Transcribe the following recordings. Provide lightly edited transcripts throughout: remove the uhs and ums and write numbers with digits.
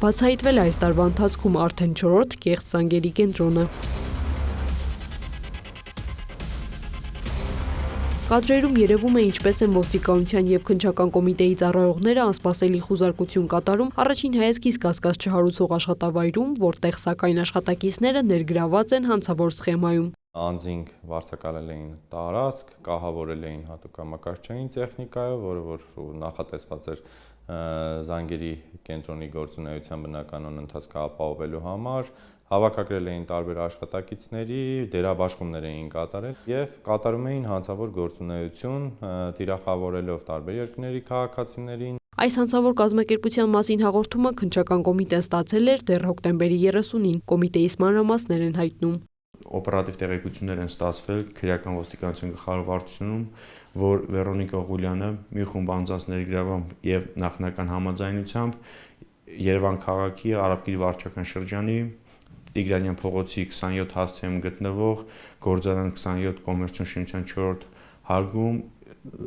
Բացահայտվել է այս տարվա ընթացքում արդեն 4-րդ կեղծ զանգերի կենտրոնը։ Կադրերում երևում է ինչպես են ոստիկանության և քննչական կոմիտեի ծառայողները անսպասելի խուզարկություն կատարում առաջին հայացքից կասկած չհարուցող աշխատավայրում, որտեղ սակայն աշխատակիցները ներգրավված են հանցավոր սխեմայում։ Անձինք վարձակալել էին տարածք, կահավորել էին հատուկ համակարգչային տեխնիկայով, որը նախատեսված էր զանգերի կենտրոնի գործունեության բնականոն ընթացքը ապահովելու համար, հավաքագրել էին տարբեր աշխատակիցների, դերաբաշխումներ էին կատարել և կատարում էին հանցավոր գործունեություն, թիրախավորելով տարբեր երկրների քաղաքացիներին։ Այս հանցավոր կազմակերպության մասին հաղորդումը քննչական կոմիտեն ստացել էր դեռ հոկտեմբերի 30-ին, կոմիտեի մանրամասներ են հայտնում։ Օպերատիվ տեղեկություններ են ստացվել քրեական ոստիկանության գլխավոր վարչությունում, որ Վերոնիկա Ղուլյանը մի խումբ անձանց ներգրավությամբ եւ նախնական համաձայնությամբ Երևան քաղաքի Արաբկիր վարչական շրջանի Տիգրանյան փողոցի 27 հասցեում գտնվող Գործարան 27 կոմերցիոն շինության 4-րդ հարկում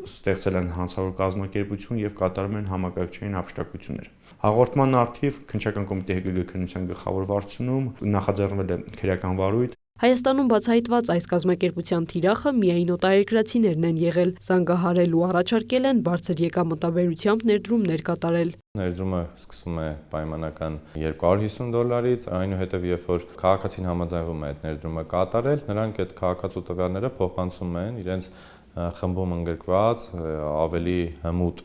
ստեղծել են հանցավոր կազմակերպություն եւ կատարում են համակարգչային հափշտակություններ։ Հաղորդման արդիվ քննչական կոմիտեի ՀԳԳ քննության գլխավոր վարչությունում նախաձեռնվել է քրեական վարույթ։ Հայաստանում բացահայտված այս կազմակերպության թիրախը միայն օտարերկրացիներն են եղել, զանգահարել ու առաջարկել են բարձր եկամտաբերությամբ ներդրումներ կատարել։ Ներդրումը սկսվում է պայմանական $250, այնուհետև երբ որ քաղաքացին համաձայնվում է այդ ներդրումը կատարել, նրանք այդ քաղաքացու տվյալները փոխանցում են իրենց խմբում ընդգրկված ավելի հմուտ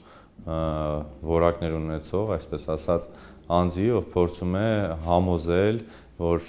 որակներ ունեցող, այսպես ասած, անձի, ով փորձում է համոզել, որ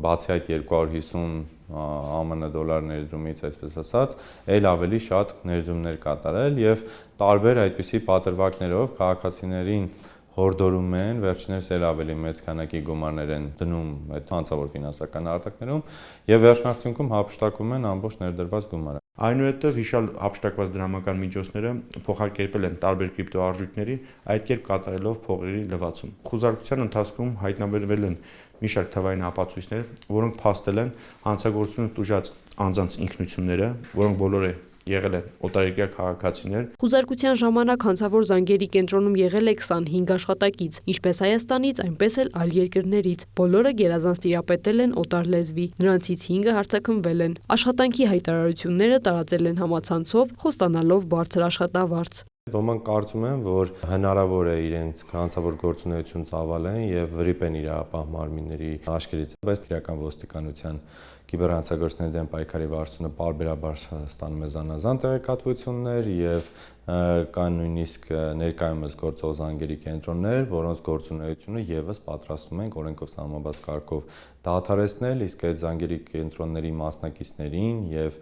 բացի այդ 250 ԱՄՆ դոլար ներդրումից, այսպես ասած, ել ավելի շատ ներդրումներ կատարել եւ տարբեր այդպիսի պատրվակներով քաղաքացիներին հորդորում են, վերջիններս ել ավելի մեծ քանակի գումարներ են դնում այդ հանցավոր ֆինանսական արտակներում եւ վերջնարդյունքում հափշտակում են ամբողջ ներդրված գումարը։ Այնուհետև հիշալ հափշտակված դրամական միջոցները փոխարկել են տարբեր կրիպտոարժույթների, այդ կերպ կատարելով փողերի լվացում։ Խուզարկության ընթացքում հայտնաբերվել են մի շարք թվային ապացույցներ, որոնք փաստել են հանցագործությունը տուժած անձանց ինքնությունները, որոնք բոլորը եղել են օտարերկրյա քաղաքացիներ։ Խուզարկության ժամանակ հանցավոր զանգերի կենտրոնում եղել է 25 աշխատակից, ինչպես Հայաստանից, այնպես էլ այլ երկրներից։ Բոլորը գերազանց տիրապետել են օտար լեզվի, նրանցից 5-ը հարձակվվել են։ Աշխատանքի հայտարարությունները տարածել են համացանցով, խոստանալով բարձր աշխատավարձ։ Ոմանք կարծում են, որ հնարավոր է իրենց հանցավոր գործունեություն ծավալեն եւ վրիպեն իրապահ մարմինների աշկերից, բայց քրեական ոստիկանության կիբերհանցագործների դեմ պայքարի վարչությունը պարբերաբար ստանում է զանազան տեղեկատվություններ եւ կան նույնիսկ ներկայումս գործող զանգերի կենտրոններ, որոնց գործունեությունը եւս պատրաստվում են օրենքով սահմանված կարգով դադարեցնել, իսկ այդ զանգերի կենտրոնների մասնակիցներին եւ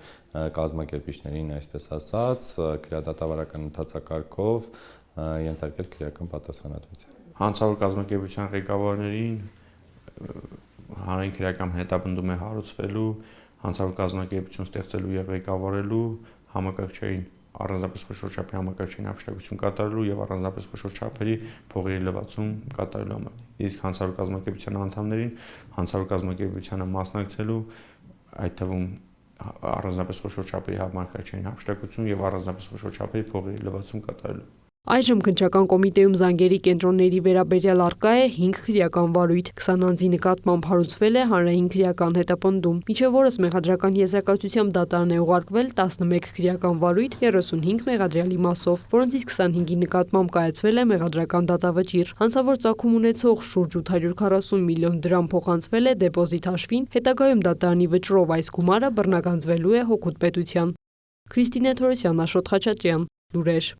կազմակերպիչներին, այսպես ասած, քրեադատավարական ընթացակարգով ենթարկել քրեական պատասխանատվության։ Հանցավոր կազմակերպության ղեկավարներին հանրային քրեական հետապնդում է հարուցվելու, հանցավոր կազմակերպություն ստեղծելու եւ ղեկավարելու, համակարգչային առանձնապես խոշոր չափի համակարգչային հափշտակություն կատարելու եւ առանձնապես խոշոր չափերի փողերի լվացում կատարելու համար։ Իսկ հանցավոր կազմակերպության անդամներին հանցավոր կազմակերպությանը մասնակցելու, այդ թվում առանձնապես խոշոր չափերի համակարգչային հափշտակություն եւ առանձնապես խոշոր չափերի փողերի լվացում կատարելու։ Այժմ քննչական կոմիտեում զանգերի կենտրոնների վերաբերյալ առկա է 5 քրեական վարույթ, 20 անձի նկատմամբ հարուցվել է հանրային քրեական հետապնդում։ Մինչև օրս մեղադրական եզրակացությամբ դատարան է ուղարկվել 11 քրեական վարույթ 35 մեղադրյալի մասով, որոնցից 25-ի նկատմամբ կայացվել է մեղադրական դատավճիռ։ Հանցավոր ծագում ունեցող շուրջ 840 միլիոն դրամ փոխանցվել է դեպոզիտ հաշվին, հետագայում դատարանի վճռով այս գումարը բռնագանձվելու է հօգուտ պետության։ Քրիստինե Թորոսյան, Աշոտ Խաչատրյան, լուրեր։